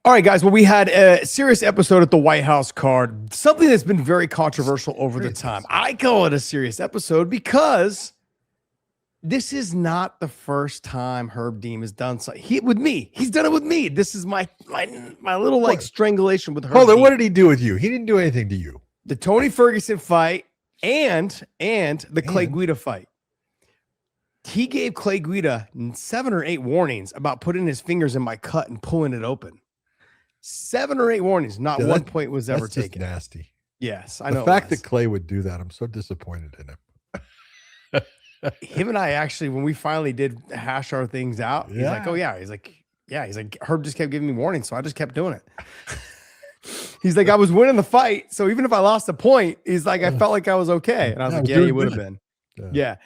All right, guys. Well, we had a serious episode at the White House card, something that's been very controversial over the time. I call it a serious episode because this is not the first time Herb Dean has done so. With me. He's done it with me. This is my little like strangulation with Herb Hold on, Dean. what did he do with you? He didn't do anything to you. The Tony Ferguson fight and the Clay Guida fight. He gave Clay Guida 7 or 8 warnings about putting his fingers in my cut and pulling it open. 7 or 8 warnings. Not one point was ever taken. That's nasty. Yes, I know. The fact that Clay would do that, I'm so disappointed in him. Him and I actually, when we finally did hash our things out, he's like, oh yeah. He's like, Herb just kept giving me warnings, so I just kept doing it. He's like, I was winning the fight, so even if I lost a point, he's like, I felt like I was okay. And I was like, yeah, you would have been. Yeah.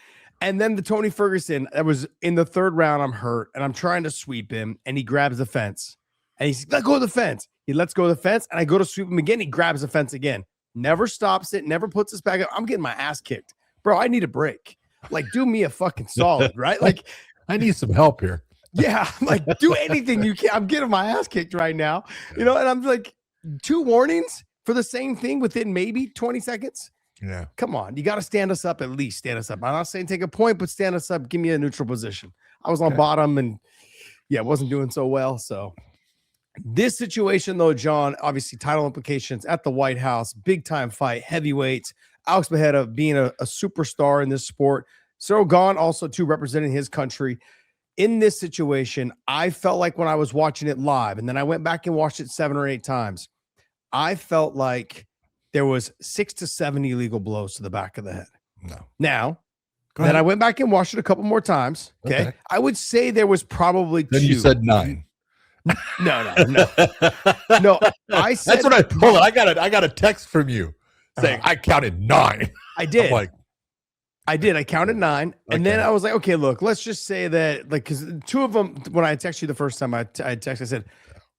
And then the Tony Ferguson, that was in the 3rd round, I'm hurt, and I'm trying to sweep him, and he grabs the fence. And he's let go of the fence. He lets go of the fence, and I go to sweep him again. He grabs the fence again. Never stops it, never puts us back up. I'm getting my ass kicked. Bro, I need a break. Like, do me a fucking solid, right? Like, I need some help here. Yeah, I'm like, do anything you can. I'm getting my ass kicked right now. You know, and I'm like, 2 warnings for the same thing within maybe 20 seconds. Yeah. Come on. You got to stand us up, at least stand us up. I'm not saying take a point, but stand us up. Give me a neutral position. I was on bottom and wasn't doing so well. So this situation though, John, obviously title implications at the White House, big time fight, heavyweights, Alex Pereira being a superstar in this sport. Cyril Gahn also too representing his country. In this situation, I felt like when I was watching it live, and then I went back and watched it 7 or 8 times, I felt like there was 6 to 7 illegal blows to the back of the head. No. Now, then I went back and watched it a couple more times. Okay. I would say there was probably 2. Then you said 9. No. No, I said that's what hold on. I got a text from you saying I counted 9. I did. I'm like, I did. I counted 9. And then I was like, okay, look, let's just say that, like, because 2 of them, when I texted you the first time, I said,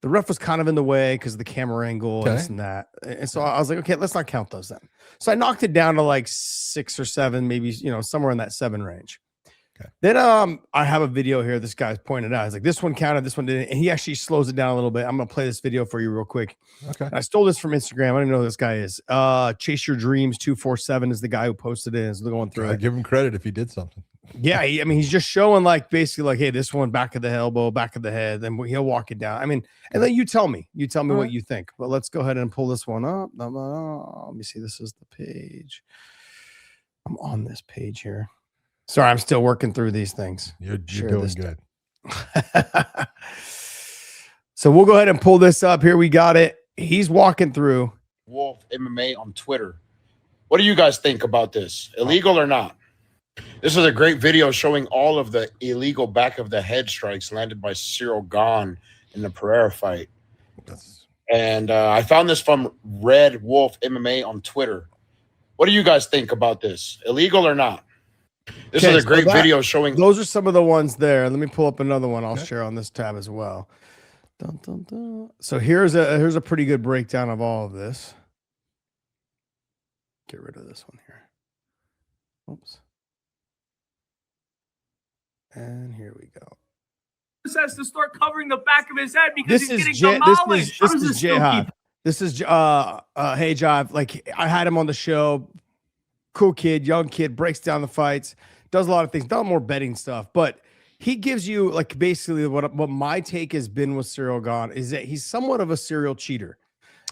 the ref was kind of in the way because of the camera angle and this and that. And so I was like, okay, let's not count those then. So I knocked it down to like 6 or 7, maybe, somewhere in that 7 range. Okay. Then I have a video here. This guy's pointed out. He's like, this one counted, this one didn't. And he actually slows it down a little bit. I'm going to play this video for you real quick. Okay. And I stole this from Instagram. I don't even know who this guy is. Chase Your Dreams 247 is the guy who posted it. Is going through it. Give him credit if he did something. Yeah, I mean, he's just showing like basically like, hey, this one back of the elbow, back of the head, then he'll walk it down. I mean, and then you tell me what you think. But let's go ahead and pull this one up. Let me see. This is the page. I'm on this page here. Sorry, I'm still working through these things. You're doing good. So we'll go ahead and pull this up. Here we got it. He's walking through. Wolf MMA on Twitter. What do you guys think about this? Illegal or not? This is a great video showing all of the illegal back of the head strikes landed by Cyril Gahn in the Pereira fight. And I found this from Red Wolf MMA on Twitter. What do you guys think about this? Illegal or not? This is a great video showing. Those are some of the ones there. Let me pull up another one. I'll share on this tab as well. Dun, dun, dun. So here's a pretty good breakdown of all of this. Get rid of this one here. Oops. And here we go. Has to start covering the back of his head because he's getting demolished. This is J-Hive. This is Hey Jive. Like, I had him on the show. Cool kid, young kid, breaks down the fights, does a lot of things, does more betting stuff, but he gives you like basically what my take has been with Cyril Gahn is that he's somewhat of a serial cheater.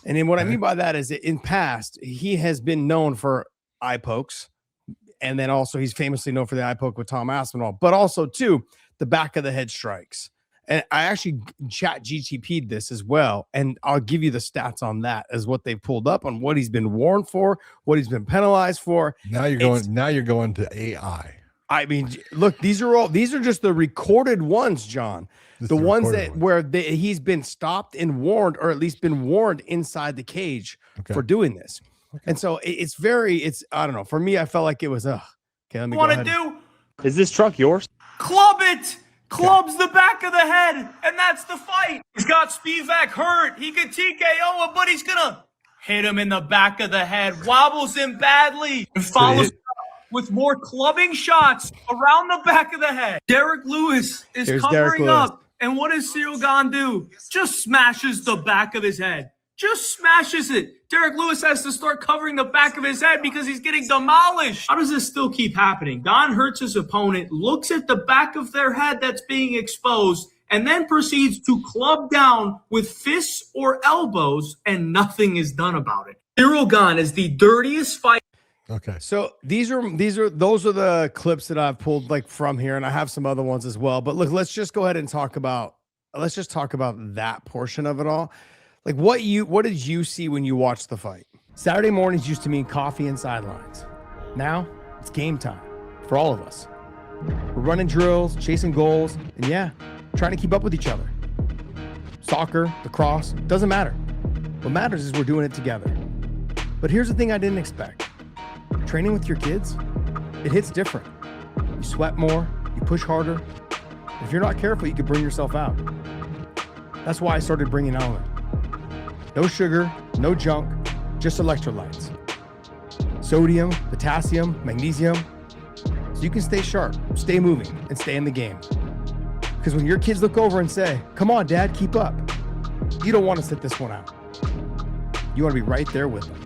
And then what I mean by that is that in past, he has been known for eye pokes. And then also he's famously known for the eye poke with Tom Aspinall, but also too, the back of the head strikes. And I actually chat GTP'd this as well. And I'll give you the stats on that as what they pulled up on what he's been warned for, what he's been penalized for. Now you're going to AI. I mean, look, these are just the recorded ones, John. The ones that where he's been stopped and warned, or at least been warned inside the cage for doing this. Okay. And so I don't know. For me, I felt like it was okay. Let me go ahead. Is this truck yours? Club it. Clubs the back of the head, and that's the fight. He's got Spivak hurt. He could TKO him, but he's gonna hit him in the back of the head, wobbles him badly, and follows up with more clubbing shots around the back of the head. Derek Lewis is covering up And what does Cyril Gahn do? Just smashes the back of his head. Just smashes it. Derek Lewis has to start covering the back of his head because he's getting demolished. How does this still keep happening? Gahn hurts his opponent, looks at the back of their head that's being exposed, and then proceeds to club down with fists or elbows, and nothing is done about it. Cyril Gahn is the dirtiest fight. Okay. So those are the clips that I've pulled like from here, and I have some other ones as well. But look, let's just go ahead and talk about that portion of it all. Like what did you see when you watched the fight? Saturday mornings used to mean coffee and sidelines. Now it's game time for all of us. We're running drills, chasing goals, and yeah, trying to keep up with each other. Soccer, lacrosse, doesn't matter. What matters is we're doing it together. But here's the thing I didn't expect. Training with your kids, it hits different. You sweat more, you push harder. If you're not careful, you could burn yourself out. That's why I started bringing LMNT. No sugar, no junk, just electrolytes. Sodium, potassium, magnesium, so you can stay sharp, stay moving, and stay in the game. Because when your kids look over and say, "Come on, Dad, keep up," you don't want to sit this one out. You want to be right there with them.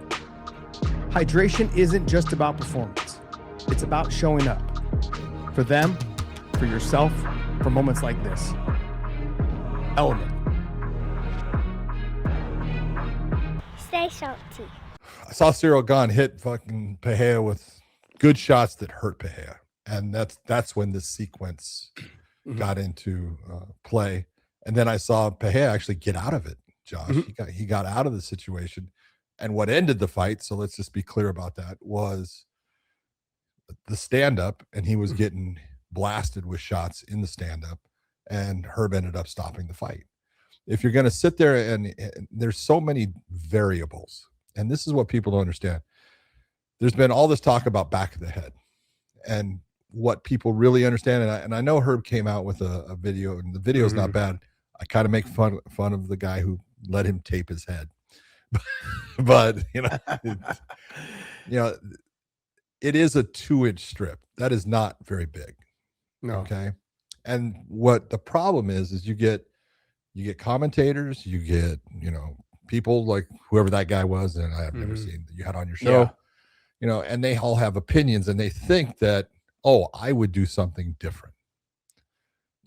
Hydration isn't just about performance. It's about showing up. For them, for yourself, for moments like this. LMNT. Stay salty. I saw Cyril Gahn hit fucking Pereira with good shots that hurt Pereira. And that's when this sequence got into play. And then I saw Pereira actually get out of it, Josh. He got out of the situation. And what ended the fight, so let's just be clear about that, was the stand-up, and he was getting blasted with shots in the stand-up, and Herb ended up stopping the fight. If you're going to sit there and there's so many variables, and this is what people don't understand. There's been all this talk about back of the head, and what people really understand, and I know Herb came out with a video, and the video is not bad. I kind of make fun of the guy who let him tape his head, but it is a 2-inch strip. That is not very big. No. Okay. And what the problem is you get commentators, you get, people like whoever that guy was, and I have never seen that you had on your show, and they all have opinions, and they think that, oh, I would do something different.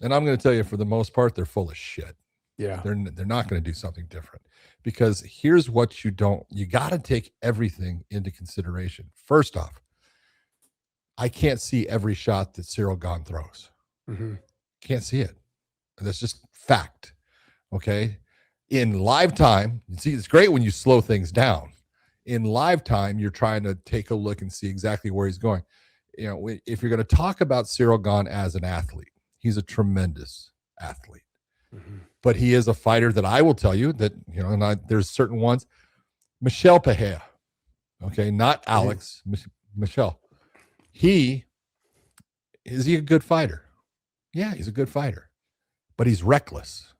And I'm going to tell you, for the most part, they're full of shit. Yeah. They're not going to do something different, because here's what you got to take everything into consideration. First off, I can't see every shot that Cyril Gahn throws. Can't see it. That's just fact. Okay. In live time, you see, it's great when you slow things down. In live time, you're trying to take a look and see exactly where he's going. If you're going to talk about Cyril Gahn as an athlete, he's a tremendous athlete. But he is a fighter that I will tell you that, there's certain ones. Michel Pereira, okay, not Alex, Michel. Is he a good fighter? Yeah, he's a good fighter, but he's reckless.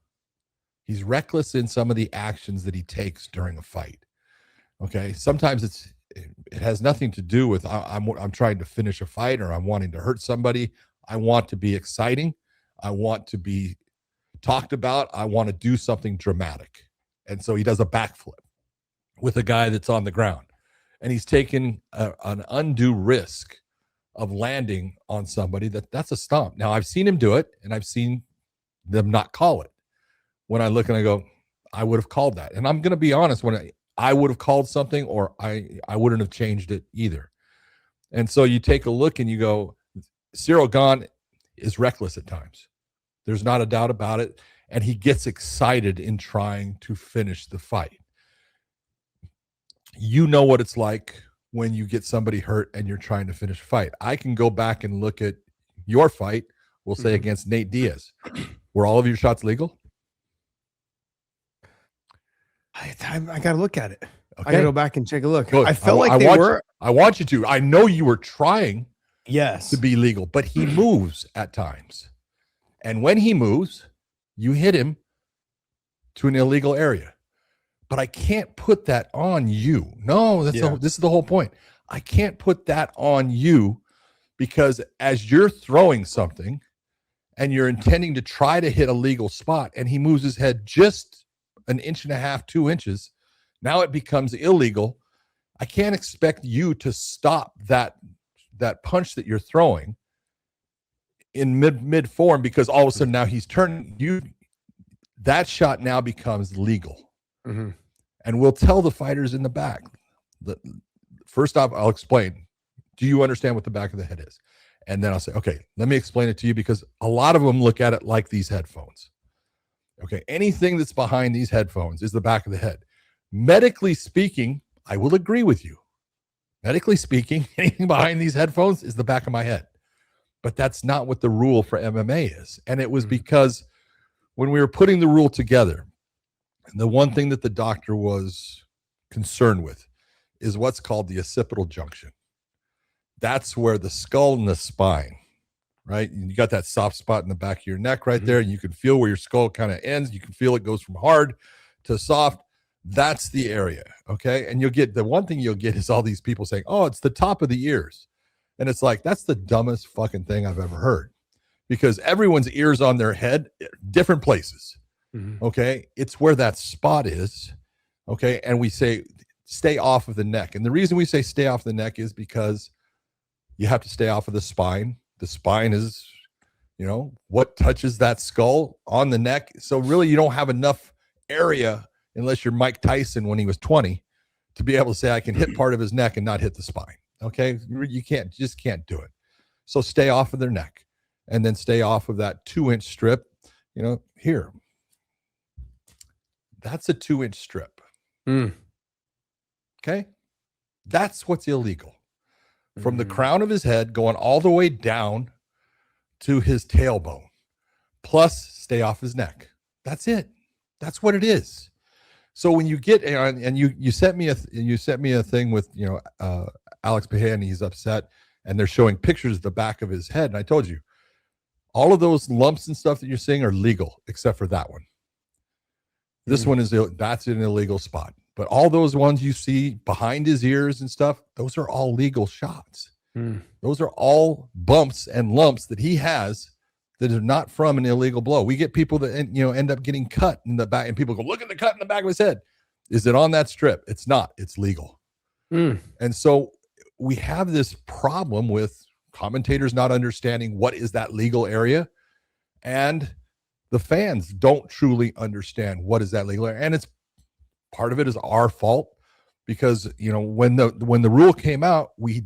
He's reckless in some of the actions that he takes during a fight. Okay, sometimes it has nothing to do with I'm trying to finish a fight, or I'm wanting to hurt somebody. I want to be exciting. I want to be talked about. I want to do something dramatic. And so he does a backflip with a guy that's on the ground, and he's taken an undue risk of landing on somebody that's a stomp. Now, I've seen him do it, and I've seen them not call it. When I look and I go, I would have called that. And I'm going to be honest, when I would have called something, or I wouldn't have changed it either. And so you take a look and you go, Cyril Gahn is reckless at times. There's not a doubt about it. And he gets excited in trying to finish the fight. You know what it's like when you get somebody hurt and you're trying to finish a fight. I can go back and look at your fight, we'll say against Nate Diaz. Were all of your shots legal? I got to look at it. Okay. I got to go back and take a look. Good. I felt like they were. I want you to. I know you were trying Yes. to be legal, but he moves at times. And when he moves, you hit him to an illegal area. But I can't put that on you. No, this is the whole point. I can't put that on you, because as you're throwing something and you're intending to try to hit a legal spot, and he moves his head just an inch and a half, 2 inches, now it becomes illegal. I can't expect you to stop that punch that you're throwing in mid form, because all of a sudden now he's turning you. That shot now becomes legal. Mm-hmm. And we'll tell the fighters in the back. First off, I'll explain. Do you understand what the back of the head is? And then I'll say, okay, let me explain it to you, because a lot of them look at it like these headphones. Okay, anything that's behind these headphones is the back of the head. Medically speaking, I will agree with you. Medically speaking, anything behind these headphones is the back of my head. But that's not what the rule for MMA is. And it was because when we were putting the rule together, the one thing that the doctor was concerned with is what's called the occipital junction. That's where the skull and the spine, right? You got that soft spot in the back of your neck right there, and you can feel where your skull kind of ends. You can feel it goes from hard to soft. That's the area, okay? And you'll get, the one thing you'll get is all these people saying, oh, it's the top of the ears. And it's like, that's the dumbest fucking thing I've ever heard, because everyone's ears on their head, different places. Okay, it's where that spot is. Okay, and we say stay off of the neck, and the reason we say stay off the neck is because you have to stay off of the spine. The spine is, you know, what touches that skull on the neck. So really, you don't have enough area, unless you're Mike Tyson when he was 20, to be able to say I can hit part of his neck and not hit the spine. Okay, you just can't do it. So stay off of their neck, and then stay off of that 2-inch strip. You know, here. That's a 2-inch strip. Okay. That's what's illegal. From the crown of his head going all the way down to his tailbone, plus stay off his neck. That's it. That's what it is. So when you get, and you sent me a thing with, you know, Alex Pereira, and he's upset, and they're showing pictures of the back of his head. And I told you, all of those lumps and stuff that you're seeing are legal, except for that one. This one that's an illegal spot. But all those ones you see behind his ears and stuff, those are all legal shots. Those are all bumps and lumps that he has that are not from an illegal blow. We get people that, you know, end up getting cut in the back, and people go, look at the cut in the back of his head. Is it on that strip? It's not. It's legal. And so we have this problem with commentators not understanding what is that legal area, and the fans don't truly understand what is that legal area. And it's part of it is our fault, because, you know, when the rule came out, we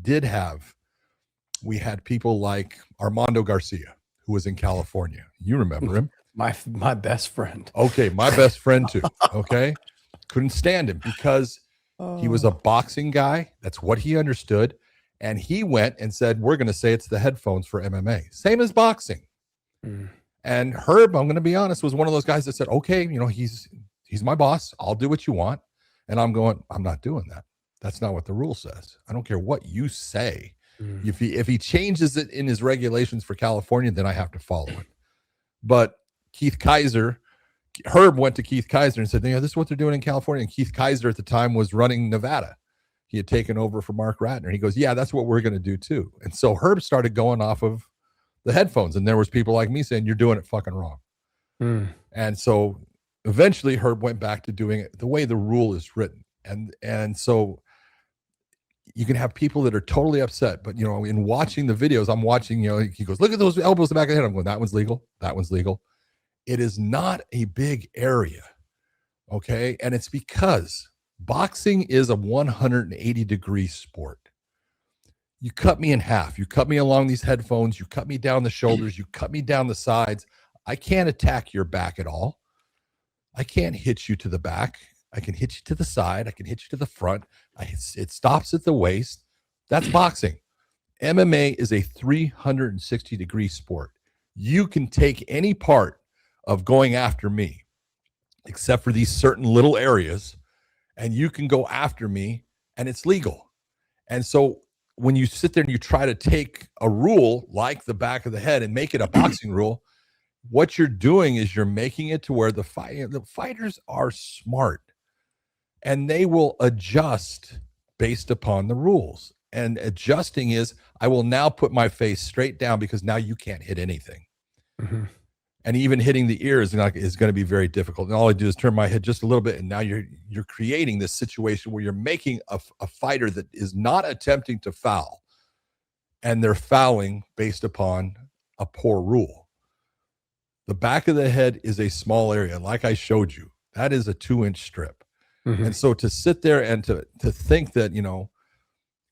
had people like Armando Garcia, who was in California. You remember him? My best friend. Okay, my best friend too. Okay, couldn't stand him because he was a boxing guy. That's what he understood. And he went and said, we're going to say it's the headphones for MMA. Same as boxing. And Herb, I'm going to be honest, was one of those guys that said, okay, you know, he's my boss. I'll do what you want. And I'm going, I'm not doing that. That's not what the rule says. I don't care what you say. If he changes it in his regulations for California, then I have to follow it. But Herb went to Keith Kaiser and said, yeah, this is what they're doing in California. And Keith Kaiser at the time was running Nevada. He had taken over for Mark Ratner. He goes, yeah, that's what we're going to do too. And so Herb started going off of the headphones, and there was people like me saying, you're doing it fucking wrong. And so eventually Herb went back to doing it the way the rule is written. And so you can have people that are totally upset, but, you know, in watching the videos, I'm watching, you know, he goes, look at those elbows in the back of the head. I'm going, that one's legal. That one's legal. It is not a big area. Okay. And it's because boxing is a 180-degree sport. You cut me in half. You cut me along these headphones. You cut me down the shoulders. You cut me down the sides. I can't attack your back at all. I can't hit you to the back. I can hit you to the side. I can hit you to the front. It stops at the waist. That's boxing. MMA is a 360-degree sport. You can take any part of going after me, except for these certain little areas, and you can go after me, and it's legal. And so when you sit there and you try to take a rule like the back of the head and make it a boxing rule, what you're doing is you're making it to where the fighters are smart, and they will adjust based upon the rules. And adjusting is, I will now put my face straight down because now you can't hit anything. Mhm. And even hitting the ear is going to be very difficult. And all I do is turn my head just a little bit, and now you're creating this situation where you're making a fighter that is not attempting to foul, and they're fouling based upon a poor rule. The back of the head is a small area, like I showed you. That is a 2-inch strip. Mhm. And so to sit there and to think that,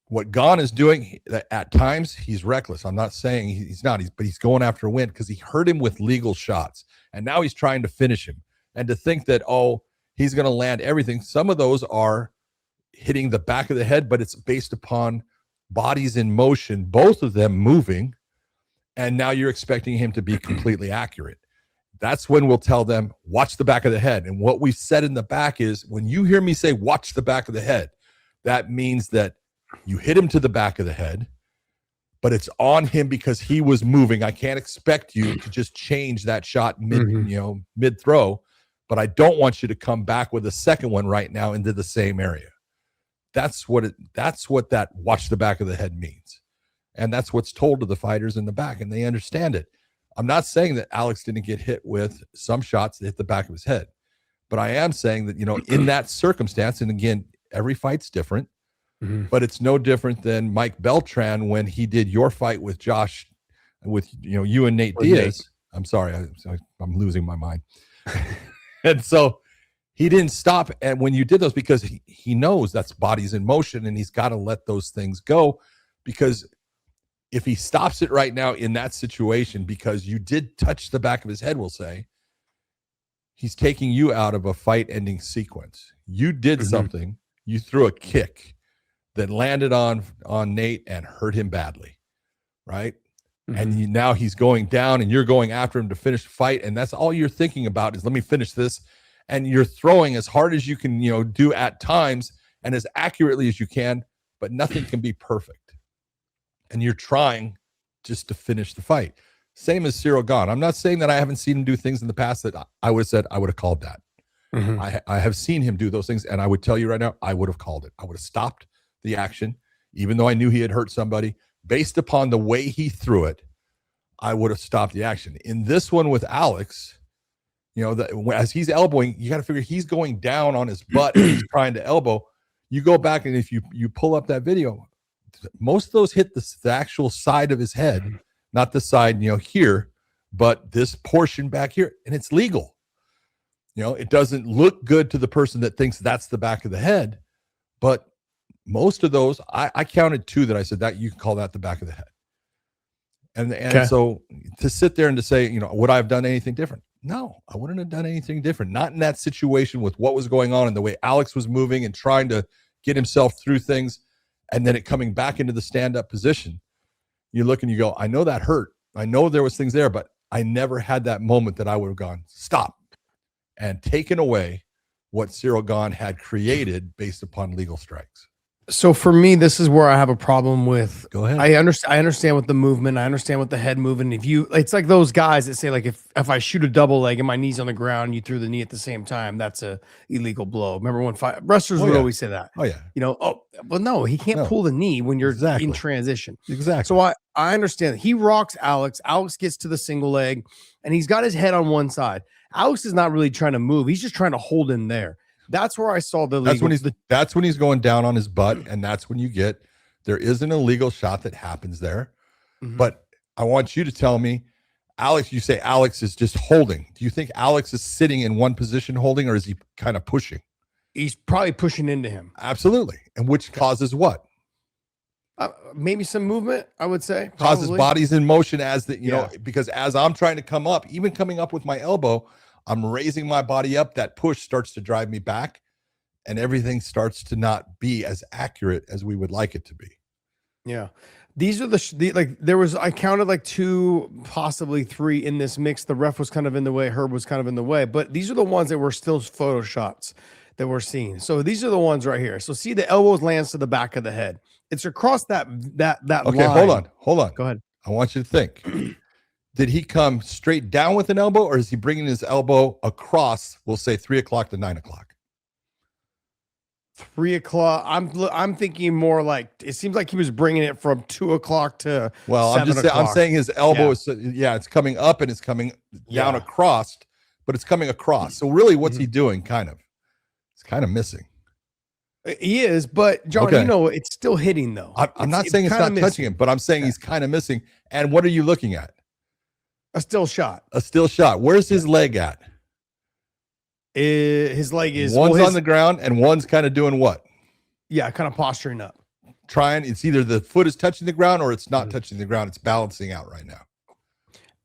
what Gahn is doing, at times he's reckless. I'm not saying he's not, but he's going after a win because he hurt him with legal shots. And now he's trying to finish him. And to think that, he's going to land everything. Some of those are hitting the back of the head, but it's based upon bodies in motion, both of them moving. And now you're expecting him to be completely accurate. That's when we'll tell them, watch the back of the head. And what we've said in the back is, when you hear me say, watch the back of the head, that means that you hit him to the back of the head, but it's on him because he was moving. I can't expect you to just change that shot mid throw, but I don't want you to come back with a second one right now into the same area. That's what that watch the back of the head means. And that's what's told to the fighters in the back, and they understand it. I'm not saying that Alex didn't get hit with some shots that hit the back of his head, but I am saying that, in that circumstance, and again, every fight's different, but it's no different than Mike Beltran when he did your fight with Josh, with you and Nate Diaz. Nate. I'm sorry, I'm losing my mind. And so he didn't stop, and when you did those, because he knows that's bodies in motion, and he's got to let those things go, because if he stops it right now in that situation, because you did touch the back of his head, we'll say, he's taking you out of a fight-ending sequence. You did something. You threw a kick that landed on Nate and hurt him badly, right? And now he's going down, and you're going after him to finish the fight, and that's all you're thinking about is, let me finish this. And you're throwing as hard as you can, do at times, and as accurately as you can, but nothing can be perfect. And you're trying just to finish the fight. Same as Cyril Gahn. I'm not saying that I haven't seen him do things in the past that I would have said I would have called that. I have seen him do those things, and I would tell you right now, I would have called it. I would have stopped the action, even though I knew he had hurt somebody. Based upon the way he threw it, I would have stopped the action. In this one with Alex, as he's elbowing, you got to figure he's going down on his butt and he's trying to elbow. You go back, and if you pull up that video, most of those hit the actual side of his head, not the side, here, but this portion back here, and it's legal. It doesn't look good to the person that thinks that's the back of the head, but most of those, I counted 2 that I said that you can call that the back of the head. And so to sit there and to say, would I have done anything different? No, I wouldn't have done anything different. Not in that situation with what was going on and the way Alex was moving and trying to get himself through things, and then it coming back into the stand-up position. You look and you go, I know that hurt. I know there was things there, but I never had that moment that I would have gone, stop, and taken away what Cyril Gahn had created based upon legal strikes. So for me, this is where I have a problem with. Go ahead. I understand with the movement. I understand with the head moving. It's like those guys that say, like, if I shoot a double leg and my knee's on the ground, you threw the knee at the same time, that's a illegal blow. Remember when wrestlers would always say that? Oh yeah. Well, no, he can't pull the knee when you're in transition. Exactly. So I understand. He rocks Alex. Alex gets to the single leg, and he's got his head on one side. Alex is not really trying to move. He's just trying to hold in there. That's where I saw the legal. That's when he's going down on his butt, and that's when there is an illegal shot that happens there. But I want you to tell me, Alex, you say Alex is just holding. Do you think Alex is sitting in one position holding, or is he kind of pushing? He's probably pushing into him. Absolutely. And which causes what? Maybe some movement, I would say. Causes bodies in motion because as I'm trying to come up, even coming up with my elbow, I'm raising my body up. That push starts to drive me back, and everything starts to not be as accurate as we would like it to be. Yeah. These are I counted like 2, possibly 3 in this mix. The ref was kind of in the way. Herb was kind of in the way, but these are the ones that were still photo shots that we're seeing. So these are the ones right here. So see, the elbows lands to the back of the head. It's across that okay, line. Hold on. Go ahead. I want you to think. Did he come straight down with an elbow, or is he bringing his elbow across, we'll say 3 o'clock to 9 o'clock? 3 o'clock. I'm thinking more like it seems like he was bringing it from 2 o'clock to Well, 7 I'm o'clock. saying his elbow is, it's coming up and it's coming down Yeah. across, but it's coming across. So really, what's Mm-hmm. he doing? It's kind of missing. He is, but John, Okay. you know, it's still hitting though. I'm not saying it's kinda not touching him, but I'm saying he's kind of missing. And what are you looking at? a still shot. A still shot. Where's his leg at? His leg is One's well, on the ground and one's kind of doing what? yeah, kind of posturing up. It's either the foot is touching the ground or it's Mm-hmm. not touching the ground. It's balancing out right now.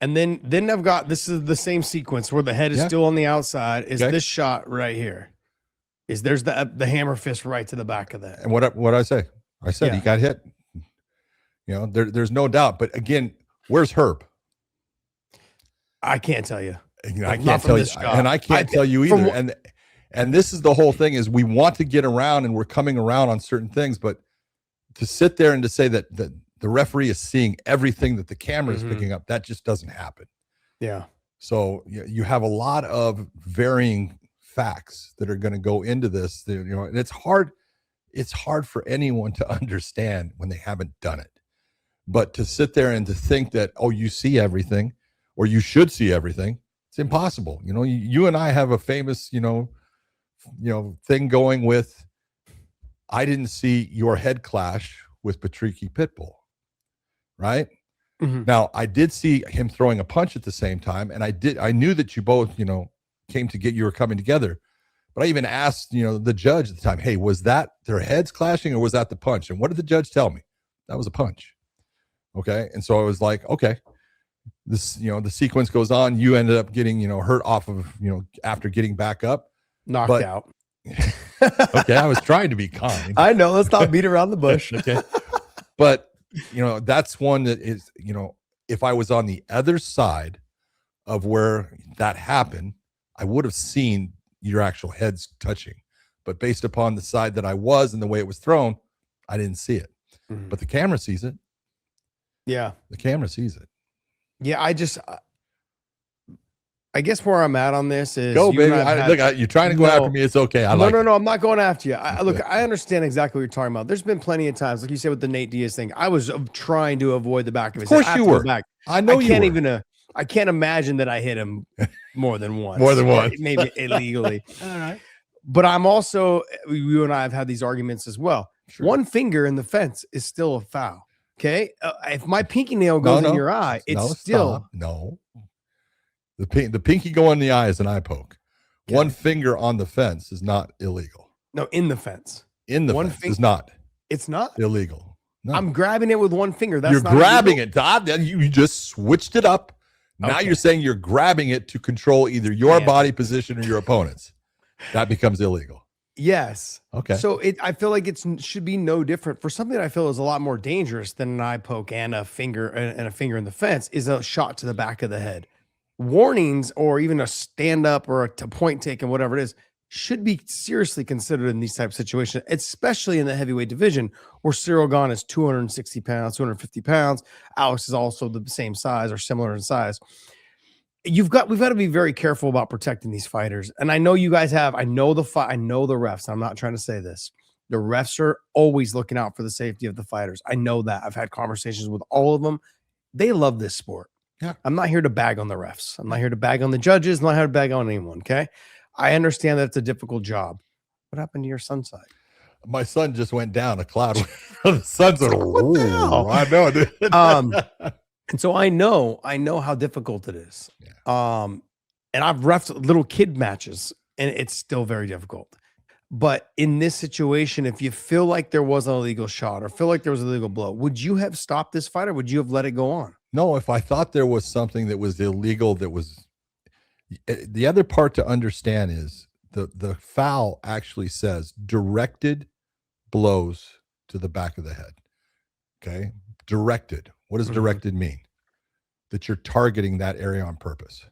And then I've got this is the same sequence where the head is Yeah. still on the outside. Is Okay. this shot right here? There's the hammer fist right to the back of that. And what I say? I said Yeah. he got hit. You know, there's no doubt. But again, where's Herb? I can't tell you. You know, I Not can't from tell you, this shot. and I can't tell you from either. what- And this is the whole thing: is we want to get around, and we're coming around on certain things, but to sit there and to say that the referee is seeing everything that the camera is Mhm. picking up, that just doesn't happen. Yeah. So you have a lot of varying facts that are going to go into this. You know, and it's hard. It's hard for anyone to understand when they haven't done it. But to sit there and to think that, oh, you see everything, or you should see everything, it's impossible. You know, you and I have a famous, thing going with. I didn't see your head clash with Patricky Pitbull, right? Mhm. Now I did see him throwing a punch at the same time, and I knew that you both, you were coming together. But I even asked, the judge at the time, hey, was that their heads clashing or was that the punch? And what did the judge tell me? That was a punch. Okay. And so I was like, okay, this, the sequence goes on. You ended up getting, hurt off of, after getting back up. Knocked But- out. Okay. I was trying to be kind. I know. Let's not beat around the bush. Okay. But, that's one that is, if I was on the other side of where that happened, I would have seen your actual heads touching. But based upon the side that I was and the way it was thrown, I didn't see it. Mhm. But the camera sees it. Yeah. The camera sees it. Yeah. I guess where I'm at on this is Go, you and baby. I've had- You're trying to go No. after me. It's okay. I no, like no, it. no. I'm not going after you. Look, I understand exactly what you're talking about. There's been plenty of times, like you said with the Nate Diaz thing. I was trying to avoid the back of his Of course head. you after the were. Back. I know I you can't were. even. I can't imagine that I hit him more than once. More than once. Maybe illegally. All right. But I'm also. You and I have had these arguments as well. Sure. One finger in the fence is still a foul. Okay, if my pinky nail goes in your eye, it's No, still. stop. No. The pinky go in the eye is an eye poke. Okay. One finger on the fence is not illegal. No, in the fence. In the One fence fin- is not It's not. illegal. No. I'm grabbing it with one finger. That's You're not grabbing illegal? it, Todd. Then you just switched it up. Now Okay. you're saying you're grabbing it to control either your Yeah. body position or your opponent's. That becomes illegal. Yes. Okay. So I feel like should be no different for something that I feel is a lot more dangerous than an eye poke and a finger in the fence is a shot to the back of the head. Warnings or even a stand up or a point taken, whatever it is, should be seriously considered in these types of situations, especially in the heavyweight division where Cyril Gane is 260 pounds, 250 pounds. Alex is also the same size or similar in size. We've got to be very careful about protecting these fighters. And I know you guys have, I know the refs. I'm not trying to say this. The refs are always looking out for the safety of the fighters. I know that. I've had conversations with all of them. They love this sport. Yeah. I'm not here to bag on the refs. I'm not here to bag on the judges. I'm not here to bag on anyone. Okay. I understand that it's a difficult job. What happened to your son's side? My son just went down a cloud. The sun's like, What the hell? I know, dude. And so I know how difficult it is. And I've reffed little kid matches and it's still very difficult. But in this situation, if you feel like there was an illegal shot or feel like there was an illegal blow, would you have stopped this fight or would you have let it go on? No, if I thought there was something that was illegal, the other part to understand is the foul actually says directed blows to the back of the head. Okay. Directed. What does Mhm. directed mean? That you're targeting that area on purpose.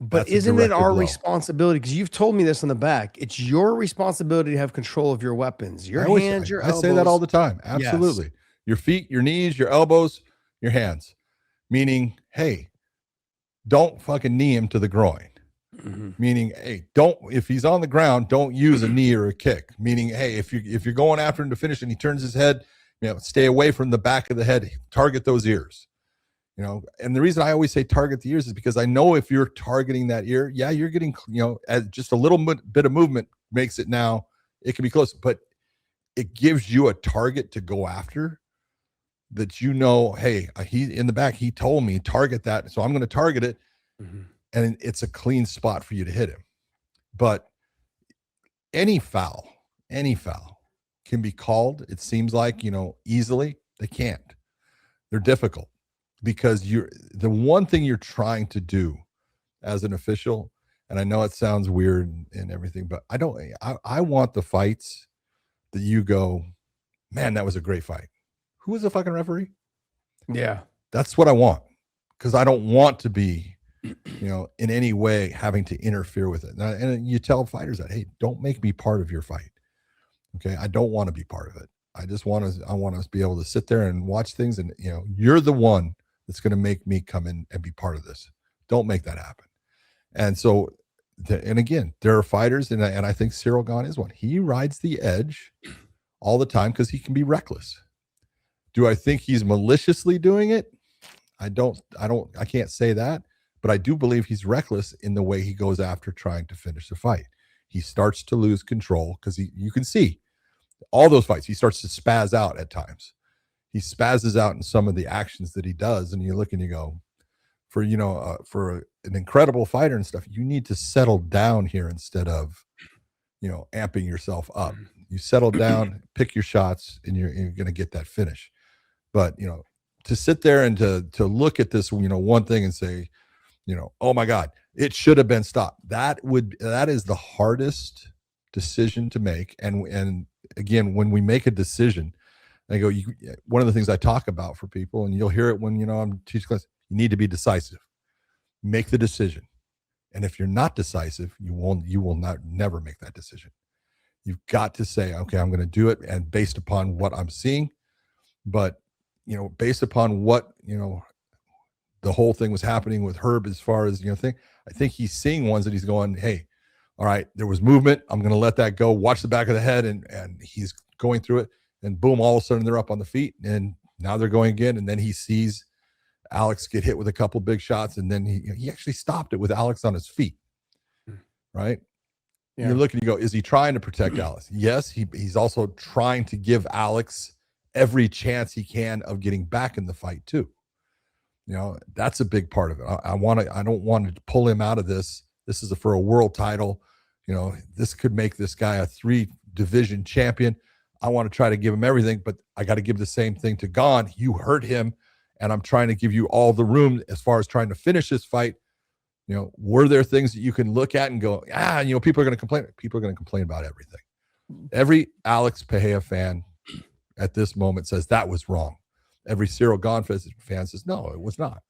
But That's a isn't it directed our blow. responsibility? Because you've told me this in the back. It's your responsibility to have control of your weapons, your hands, your I elbows. say that all the time. Yes. Absolutely. Your feet, your knees, your elbows, your hands. Meaning, hey, don't fucking knee him to the groin. Meaning, hey, if he's on the ground, don't use a knee or a kick. Meaning, hey, if you're going after him to finish and he turns his head, stay away from the back of the head, target those ears. And the reason I always say target the ears is because I know if you're targeting that ear, yeah, you're getting, as just a little bit of movement makes it now, it can be close, but it gives you a target to go after that, hey, he in the back, he told me target that. So I'm going to target it. And it's a clean spot for you to hit him. But any foul can be called. It seems like, easily. They can't. They're difficult. Because the one thing you're trying to do as an official, and I know it sounds weird and everything, but I want the fights that you go, man, that was a great fight. Who was the fucking referee? Yeah. That's what I want. Because I don't want to be, in any way having to interfere with it. And you tell fighters that, hey, don't make me part of your fight. Okay. I don't want to be part of it. I want to be able to sit there and watch things. And, you're the one that's going to make me come in and be part of this. Don't make that happen. And so, and again, there are fighters, and I think Cyril Gahn is one. He rides the edge all the time because he can be reckless. Do I think he's maliciously doing it? I can't say that, but I do believe he's reckless in the way he goes after trying to finish the fight. He starts to lose control because you can see all those fights. He starts to spaz out at times. He spazzes out in some of the actions that he does, and you look and you go, for an incredible fighter and stuff, you need to settle down here instead of, amping yourself up. You settle down, pick your shots, and you're going to get that finish. But to sit there and to look at this, one thing and say, oh my God, it should have been stopped. That is the hardest decision to make. And again, when we make a decision, I go, one of the things I talk about for people, and you'll hear it when, I'm teaching class, you need to be decisive. Make the decision. And if you're not decisive, you will never make that decision. You've got to say, okay, I'm going to do it. And based upon what I'm seeing, but, based upon what, the whole thing was happening with Herb as far as, I think he's seeing ones that he's going, hey, all right, there was movement. I'm going to let that go. Watch the back of the head. And he's going through it. And boom, all of a sudden they're up on the feet, and now they're going again. And then he sees Alex get hit with a couple big shots, and then he actually stopped it with Alex on his feet, right? Yeah. You're looking, you go, is he trying to protect Alex? Yes, he's also trying to give Alex every chance he can of getting back in the fight too. That's a big part of it. I don't want to pull him out of this. This is for a world title. This could make this guy a 3-division champion. I want to try to give him everything, but I got to give the same thing to Gahn. You hurt him, and I'm trying to give you all the room as far as trying to finish this fight. Were there things that you can look at and go, people are going to complain. People are going to complain about everything. Every Alex Pereira fan at this moment says that was wrong. Every Cyril Gahn fan says, no, it was not.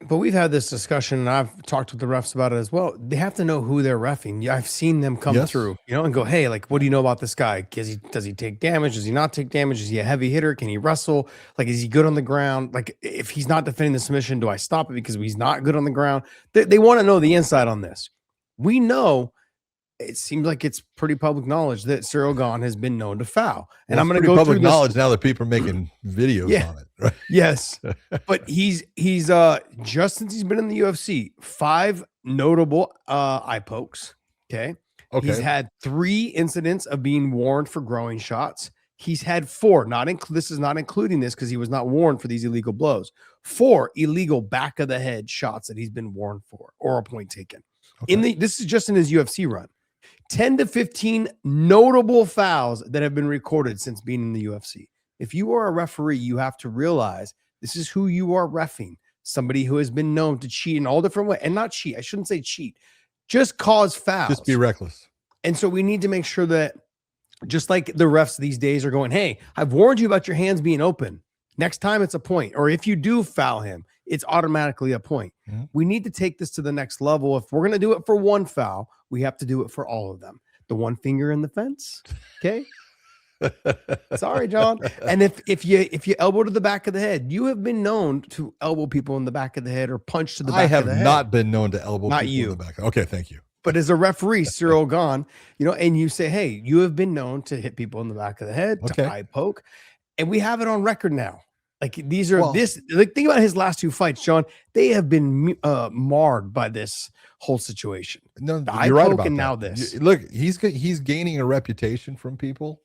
But we've had this discussion, and I've talked with the refs about it as well. They have to know who they're reffing. I've seen them come through, and go, hey, like, what do you know about this guy? Does he take damage? Does he not take damage? Is he a heavy hitter? Can he wrestle? Like, is he good on the ground? Like, if he's not defending the submission, do I stop it because he's not good on the ground? They want to know the inside on this. We know it seems like it's pretty public knowledge that Cyril Gahn has been known to foul. And I'm going to go public through knowledge now that people are making videos on it. Right? Yes. But he's just since he's been in the UFC, 5 notable eye pokes. Okay. He's had 3 incidents of being warned for growing shots. He's had 4, this is not including this because he was not warned for these illegal blows. 4 illegal back of the head shots that he's been warned for, or a point taken. Okay. This is just in his UFC run. 10 to 15 notable fouls that have been recorded since being in the UFC. If you are a referee, you have to realize this is who you are reffing. Somebody who has been known to cheat in all different ways. And not cheat. I shouldn't say cheat. Just cause fouls. Just be reckless. And so we need to make sure that, just like the refs these days are going, hey, I've warned you about your hands being open. Next time it's a point. Or if you do foul him, it's automatically a point. Mm-hmm. We need to take this to the next level. If we're going to do it for one foul, we have to do it for all of them. The one finger in the fence. Okay. Sorry, John. And if you elbow to the back of the head, you have been known to elbow people in the back of the head or punch to the back of the head. I have not been known to elbow not people you. in the back. Okay, thank you. But as a referee, Cyril Gahn, and you say, hey, you have been known to hit people in the back of the head, Okay. to eye poke, and we have it on record now. Like these are Well- think about his last 2 fights, John. They have been marred by this whole situation. No, The eye you're right poke about and that. now this. Look, he's gaining a reputation from people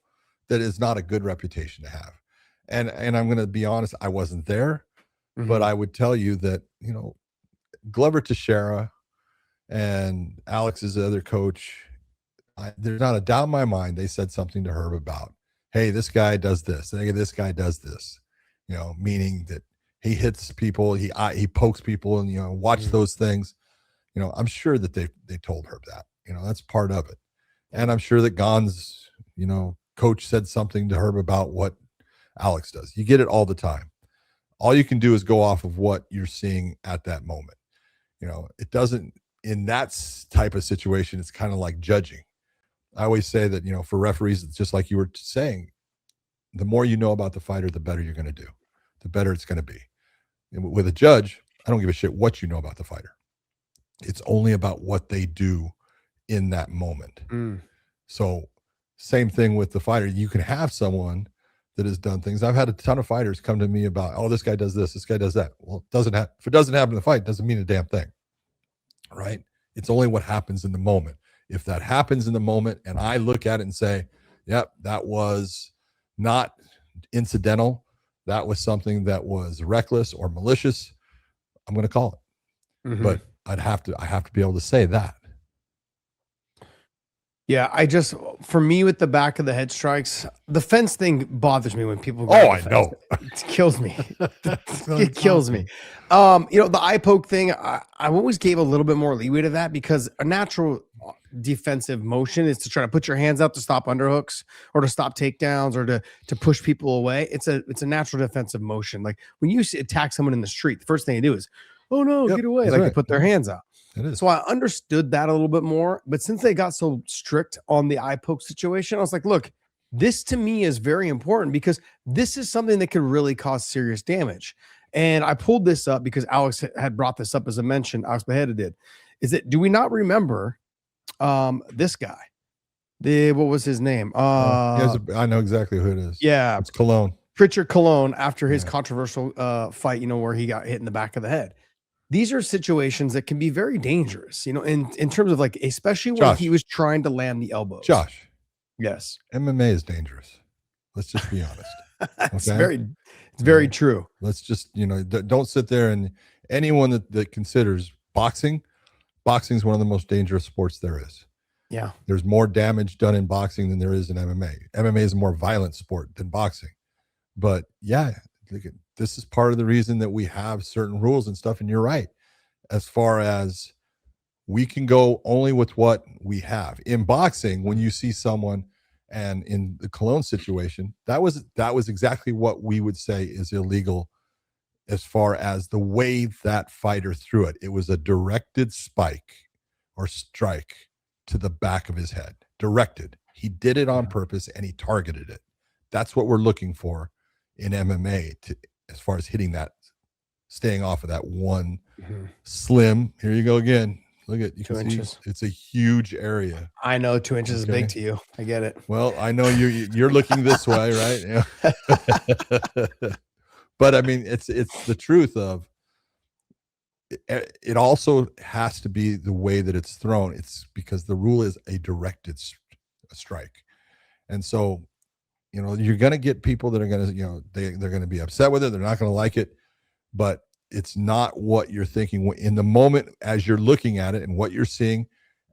that is not a good reputation to have. And I'm going to be honest, I wasn't there, but I would tell you that, Glover Teixeira and Alex's other coach, there's not a doubt in my mind they said something to Herb about, hey, this guy does this, hey, this guy does this, meaning that he hits people, he pokes people, and watch those things. I'm sure that they told Herb that, that's part of it. And I'm sure that Gahn's, coach said something to Herb about what Alex does. You get it all the time. All you can do is go off of what you're seeing at that moment. It doesn't, in that type of situation, it's kind of like judging. I always say that, for referees, it's just like you were saying, the more you know about the fighter, the better you're going to do, the better it's going to be. And with a judge, I don't give a shit what you know about the fighter. It's only about what they do in that moment. So same thing with the fighter. You can have someone that has done things. I've had a ton of fighters come to me about, oh, this guy does this guy does that. Well, if it doesn't happen in the fight, it doesn't mean a damn thing, right? It's only what happens in the moment. If that happens in the moment and I look at it and say, yep, that was not incidental, that was something that was reckless or malicious, I'm going to call it. But I have to be able to say that. Yeah, for me with the back of the head strikes, the fence thing bothers me when people. I know. It kills me. It kills me. The eye poke thing, I always gave a little bit more leeway to that because a natural defensive motion is to try to put your hands out to stop underhooks or to stop takedowns or to push people away. It's a natural defensive motion. Like when you attack someone in the street, the first thing you do is, oh no, get away. Like they put their hands out. It is. So I understood that a little bit more, but since they got so strict on the eye poke situation, I was like, look, this to me is very important because this is something that could really cause serious damage. And I pulled this up because Alex had brought this up as a mention. Alex Pereira did. Do we not remember this guy? What was his name? I know exactly who it is. Yeah. It's Cologne. Pritchard Cologne after his controversial fight, where he got hit in the back of the head. These are situations that can be very dangerous, in terms of like, especially when he was trying to land the elbows. Josh. Yes. MMA is dangerous. Let's just be honest. It's very true. Let's just, don't sit there and anyone that considers boxing is one of the most dangerous sports there is. Yeah. There's more damage done in boxing than there is in MMA. MMA is a more violent sport than boxing. But yeah, this is part of the reason that we have certain rules and stuff. And you're right. As far as we can go only with what we have in boxing, when you see someone, and in the Cologne situation, that was exactly what we would say is illegal as far as the way that fighter threw it. It was a directed spike or strike to the back of his head. Directed. He did it on purpose and he targeted it. That's what we're looking for in MMA as far as hitting that, staying off of that one slim. Here you go again. Look at 2 inches. It's a huge area. I know 2 inches is big to you. I get it. Well, I know you're looking this way, right? Yeah. But I mean, it's the truth of it. It also has to be the way that it's thrown. It's because the rule is a directed strike, and so you're going to get people that are going to they're going to be upset with it. They're not going to like it, but it's not what you're thinking in the moment as you're looking at it and what you're seeing.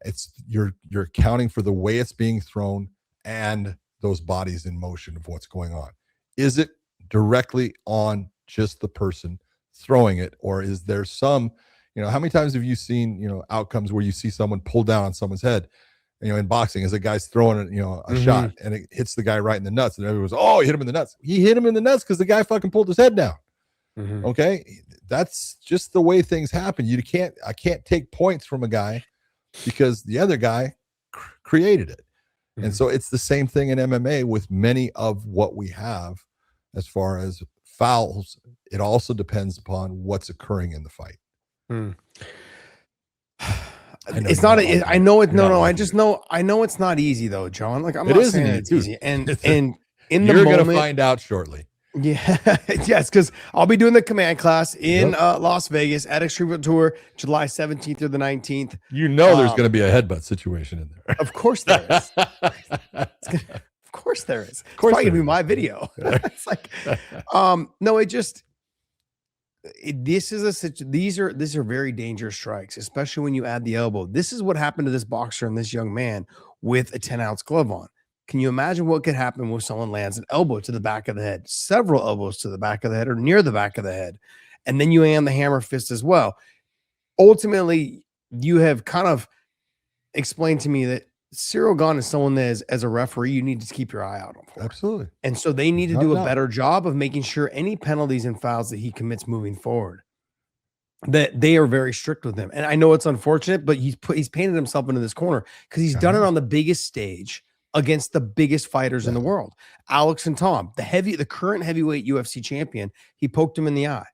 It's you're accounting for the way it's being thrown and those bodies in motion of what's going on. Is it directly on just the person throwing it, or is there some, how many times have you seen, outcomes where you see someone pull down on someone's head, in boxing as a guy's throwing a shot and it hits the guy right in the nuts and everyone's, oh, he hit him in the nuts. He hit him in the nuts because the guy fucking pulled his head down. Okay. That's just the way things happen. I can't take points from a guy because the other guy created it. And so it's the same thing in MMA with many of what we have as far as fouls. It also depends upon what's occurring in the fight. It's not. I know it. No. I just know. know. I know it's not easy though, John. Like I'm It not isn't saying easy, it's dude. easy. And It's and in the You're moment, gonna find out shortly. yeah, yes, because I'll be doing the command class in Las Vegas at Extreme Tour, July 17th through the 19th. You know, there's going to be a headbutt situation in there. Of course there is. Of course there is. It's probably gonna be my video. It's like, no, it just. These are very dangerous strikes, especially when you add the elbow. This is what happened to this boxer and this young man with a 10-ounce glove on. Can you imagine what could happen when someone lands an elbow to the back of the head, several elbows to the back of the head or near the back of the head, and then you land the hammer fist as well? Ultimately, you have kind of explained to me that Cyril Gahn is someone that is, as a referee, you need to keep your eye out on for. Absolutely. And so they need to do a better job of making sure any penalties and fouls that he commits moving forward, that they are very strict with him. And I know it's unfortunate, but he's painted himself into this corner because he's done it on the biggest stage against the biggest fighters in the world. Alex and Tom, the current heavyweight UFC champion, he poked him in the eye.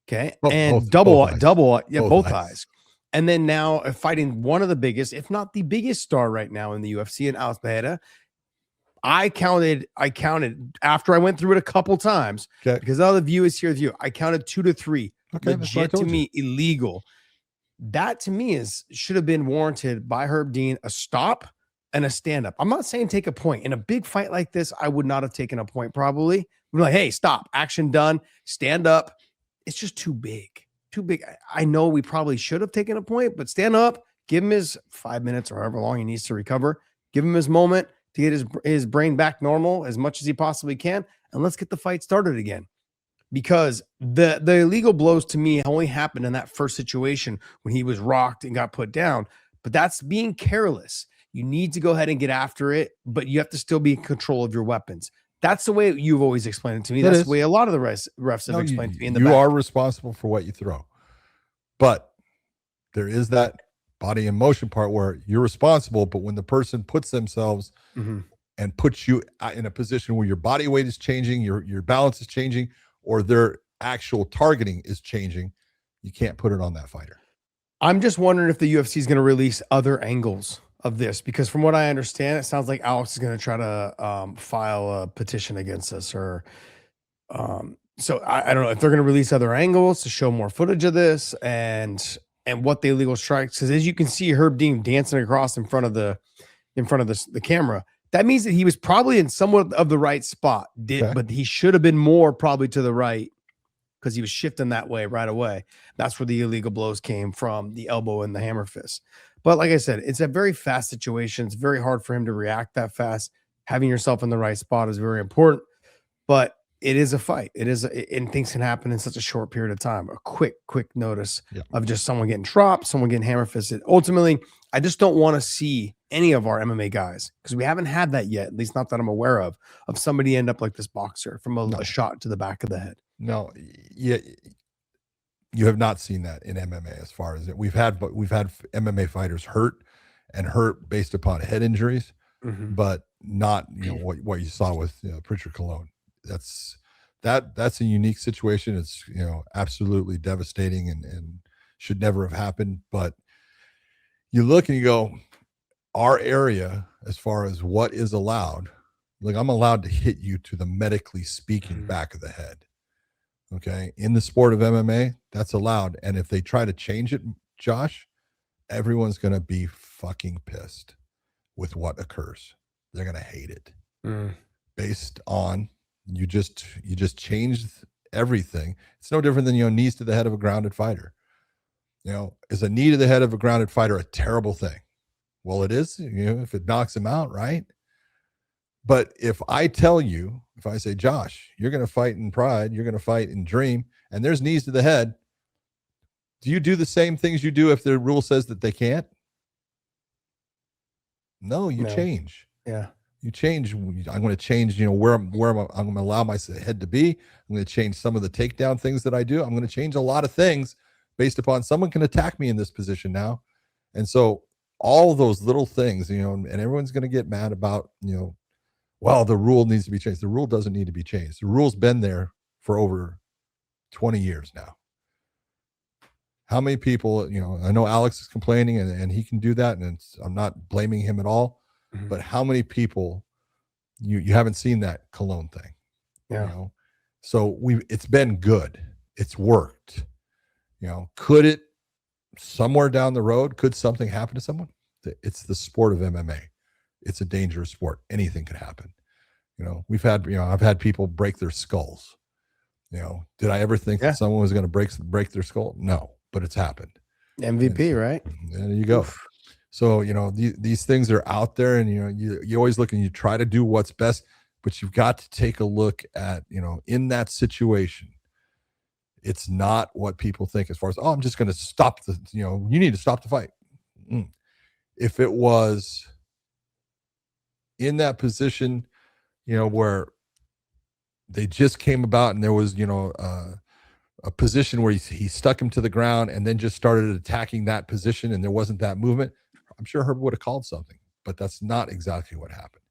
Okay. And both eyes. And then now fighting one of the biggest, if not the biggest star right now in the UFC, in Alex Pereira. I counted after I went through it a couple times because all the viewers here with you. I counted 2 to 3. Legit to me, illegal. That to me should have been warranted by Herb Dean, a stop and a stand up. I'm not saying take a point. In a big fight like this, I would not have taken a point probably. We're like, hey, stop, action done, stand up. It's just too big. Too big. I know we probably should have taken a point, but stand up, give him his 5 minutes or however long he needs to recover, give him his moment to get his brain back normal as much as he possibly can, and let's get the fight started again. Because the illegal blows to me only happened in that first situation when he was rocked and got put down, but that's being careless. You need to go ahead and get after it, but you have to still be in control of your weapons. That's the way you've always explained it to me. That's the way a lot of the refs have explained to me. You are responsible for what you throw, but there is that body in motion part where you're responsible. But when the person puts themselves and puts you in a position where your body weight is changing, your balance is changing, or their actual targeting is changing, you can't put it on that fighter. I'm just wondering if the UFC is going to release other angles of this, because from what I understand, it sounds like Alex is going to try to file a petition against us, or so I don't know if they're going to release other angles to show more footage of this and what the illegal strikes. Because as you can see, Herb Dean dancing across in front of the camera. That means that he was probably in somewhat of the right spot, but he should have been more probably to the right because he was shifting that way right away. That's where the illegal blows came from, the elbow and the hammer fist. But like I said, it's a very fast situation. It's very hard for him to react that fast. Having yourself in the right spot is very important, but it is a fight. And things can happen in such a short period of time. A quick notice of just someone getting dropped, someone getting hammer fisted. Ultimately, I just don't want to see any of our MMA guys, because we haven't had that yet, at least not that I'm aware of somebody end up like this boxer from a shot to the back of the head. No, you have not seen that in MMA as far as it. We've had MMA fighters hurt based upon head injuries, but not what you saw with Pritchard Colon. That's a unique situation. It's absolutely devastating and should never have happened. But you look and you go, our area as far as what is allowed, like I'm allowed to hit you to the medically speaking back of the head. Okay. In the sport of MMA, that's allowed. And if they try to change it, Josh, everyone's going to be fucking pissed with what occurs. They're going to hate it based on you just changed everything. It's no different than, knees to the head of a grounded fighter. Is a knee to the head of a grounded fighter a terrible thing? Well, it is, if it knocks him out, right? But if I say, Josh, you're going to fight in Pride, you're going to fight in Dream, and there's knees to the head, do you do the same things you do if the rule says that they can't? No, you change. Yeah. You change. I'm going to change, where I'm going to allow my head to be. I'm going to change some of the takedown things that I do. I'm going to change a lot of things based upon someone can attack me in this position now. And so all those little things, and everyone's going to get mad about, well, the rule needs to be changed. The rule doesn't need to be changed. The rule's been there for over 20 years now. How many people, I know Alex is complaining and he can do that, and I'm not blaming him at all, but how many people you haven't seen that Cologne thing? Yeah. So it's been good. It's worked. Could it somewhere down the road, could something happen to someone? It's the sport of MMA. It's a dangerous sport. Anything could happen. I've had people break their skulls. Did I ever think that someone was going to break their skull? No, but it's happened. MVP, right? There you go. Oof. So, these things are out there, and, you always look and you try to do what's best, but you've got to take a look at, in that situation, it's not what people think as far as, oh, I'm just going to stop you need to stop the fight. If it was in that position, where they just came about and there was, a position where he stuck him to the ground and then just started attacking that position and there wasn't that movement, I'm sure Herb would have called something, but that's not exactly what happened.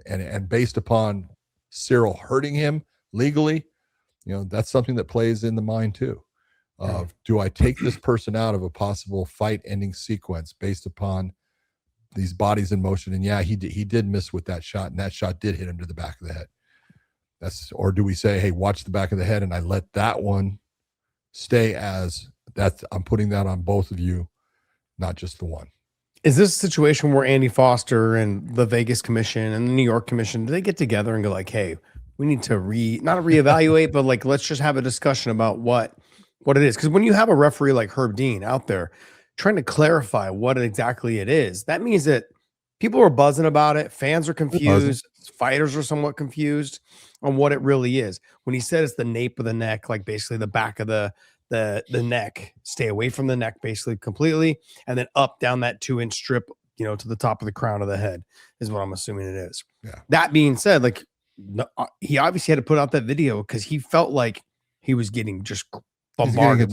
And based upon Cyril hurting him legally, that's something that plays in the mind too. Of, do I take this person out of a possible fight ending sequence based upon these bodies in motion? And yeah, he did miss with that shot, and that shot did hit him to the back of the head. Or do we say, hey, watch the back of the head, and I let that one stay as that? I'm putting that on both of you, not just the one. Is this a situation where Andy Foster and the Vegas Commission and the New York Commission, do they get together and go like, hey, we need to not reevaluate, but like, let's just have a discussion about what it is? Because when you have a referee like Herb Dean out there trying to clarify what exactly it is, that means that people are buzzing about it. Fans are confused. Fighters are somewhat confused on what it really is. When he said it's the nape of the neck, like basically the back of the neck, stay away from the neck basically completely, and then up down that 2-inch strip, to the top of the crown of the head is what I'm assuming it is. Yeah. That being said, like he obviously had to put out that video because he felt like he was getting just bombarded.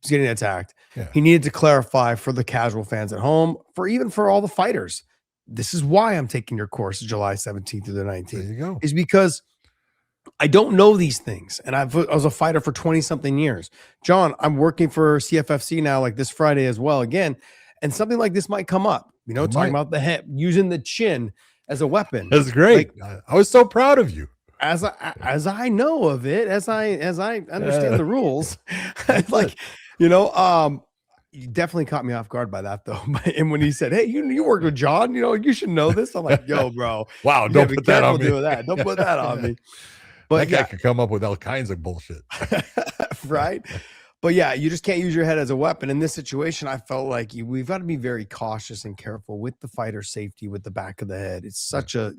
He's getting attacked. Yeah. He needed to clarify for the casual fans at home, for all the fighters. This is why I'm taking your course July 17th through the 19th. There you go. Is because I don't know these things. And I was a fighter for 20 something years. John, I'm working for CFFC now, like this Friday as well, again. And something like this might come up, talking about the head, using the chin as a weapon. That's great. Like, I was so proud of you. As I know of it, as I understand the rules, like, you definitely caught me off guard by that though. And when he said, hey, you worked with John, you should know this. I'm like, yo, bro. Wow. Don't put that on me. Don't put that on me. But that guy could come up with all kinds of bullshit. Right. But yeah, you just can't use your head as a weapon. In this situation, I felt like we've got to be very cautious and careful with the fighter's safety with the back of the head. It's such a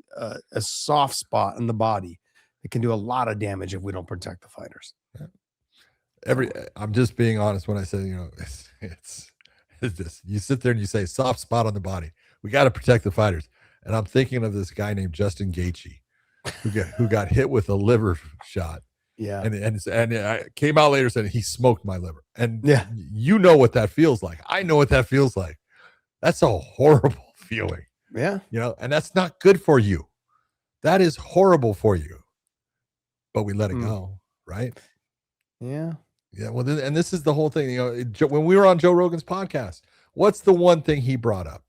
soft spot in the body. It can do a lot of damage if we don't protect the fighters. I'm just being honest when I say, it's this. You sit there and you say soft spot on the body. We got to protect the fighters. And I'm thinking of this guy named Justin Gaethje, who got hit with a liver shot. Yeah. And I came out later and said he smoked my liver. And you know what that feels like. I know what that feels like. That's a horrible feeling. Yeah. And that's not good for you. That is horrible for you. But we let it go, right? Yeah. Yeah. Well, and this is the whole thing. When we were on Joe Rogan's podcast, what's the one thing he brought up?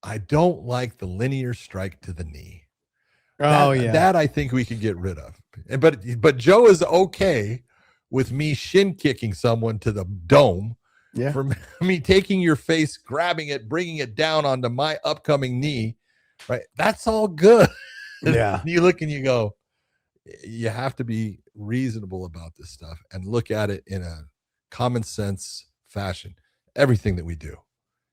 I don't like the linear strike to the knee. That I think we could get rid of. But Joe is okay with me shin kicking someone to the dome. Yeah. For me taking your face, grabbing it, bringing it down onto my upcoming knee. Right. That's all good. Yeah. You look and you go, you have to be reasonable about this stuff and look at it in a common sense fashion. Everything that we do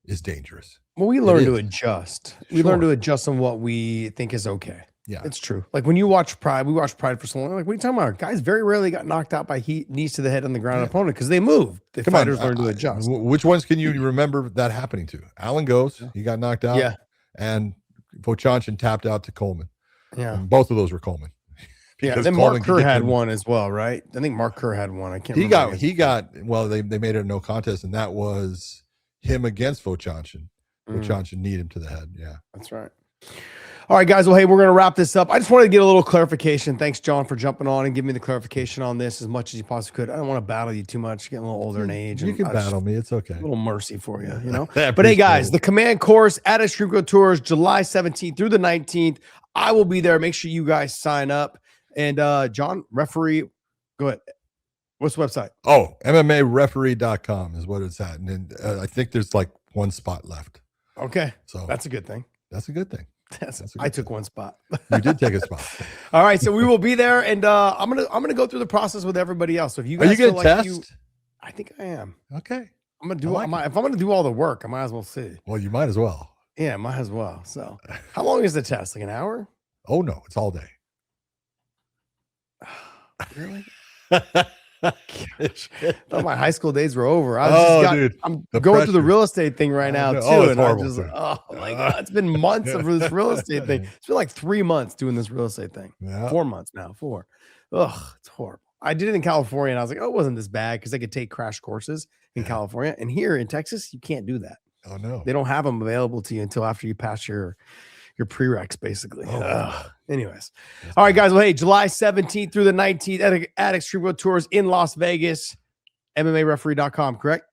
is dangerous. Well, we learn to adjust. We learn to adjust on what we think is okay. Yeah, it's true. Like when you watch Pride, we watched Pride for so long. Like, what are you talking about? Guys very rarely got knocked out by knees to the head on the ground opponent because they move. The fighters learn to adjust. Which ones can you remember that happening to? Alan Goes, he got knocked out. Yeah. And Vochanchin tapped out to Coleman. Yeah. And both of those were Coleman. Yeah. Then Mark Kerr had one as well, right? I think Mark Kerr had one. I can't remember. He got, they made it a no contest, and that was him against Vochanchin. Vochanchin kneed him to the head. Yeah. That's right. All right, guys. Well, hey, we're going to wrap this up. I just wanted to get a little clarification. Thanks, John, for jumping on and giving me the clarification on this as much as you possibly could. I don't want to battle you too much. Getting a little older in age. You and can I just- battle me. It's okay. A little mercy for you, you know. I But hey, appreciate guys, it. the command course at Extreme Tours, July 17th through the 19th. I will be there. Make sure you guys sign up. And John, referee, go ahead. What's the website? Oh, MMAreferee.com is what it's at. And then I think there's like one spot left. Okay, So that's a good thing. that's a good thing. That's, That's a I good took thing. one spot. You did take a spot. All right, so we will be there, and I'm gonna go through the process with everybody else. So if you Are guys you feel going to like test? I think I am. Okay. I'm gonna do. I like if I'm gonna do all the work, I might as well see. Well, you might as well. Yeah, might as well. So, how long is the test? Like an hour? Oh, no. It's all day. Really? Thought my high school days were over. I was Oh, just dude, I'm the going through the pressure. real estate thing right I now know. too, Oh, it's and I horrible, just too. oh my god, it's been months of this real estate thing. It's been like 3 months doing this real estate thing. Yeah. 4 months now. 4. Ugh, it's horrible. I did it in California, and I was like, oh, it wasn't this bad because I could take crash courses in Yeah. California, and here in Texas, you can't do that. Oh, no. They don't have them available to you until after you pass your prereqs, basically. Oh, Ugh. Anyways, That's all right, bad. guys. Well, hey, July 17th through the 19th at Extreme World Tours in Las Vegas. MMAreferee.com, correct?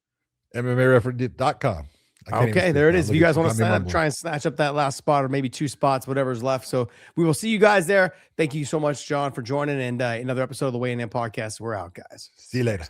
MMAreferee.com. Okay, there it is. If you guys want to sign up, try and snatch up that last spot or maybe 2 spots, whatever's left. So we will see you guys there. Thank you so much, John, for joining. And another episode of the Weighing In Podcast. We're out, guys. See you later.